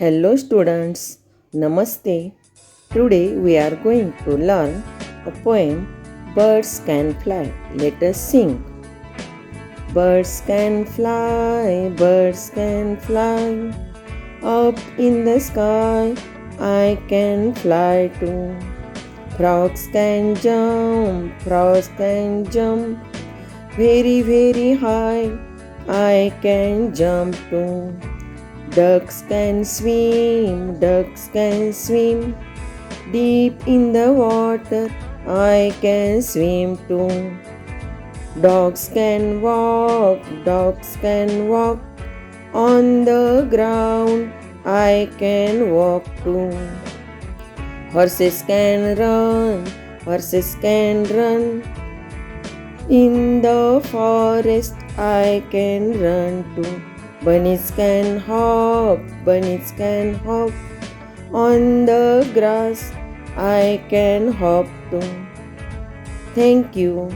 Hello students, Namaste. Today we are going to learn a poem Birds Can Fly. Let us sing. Birds can fly up in the sky. I can fly too. Frogs can jump very, very high. I can jump too. Ducks can swim deep in the water. I can swim too. Dogs can walk on the ground. I can walk too. Horses can run in the forest. I can run too. Bunnies can hop on the grass. I can hop too. Thank you.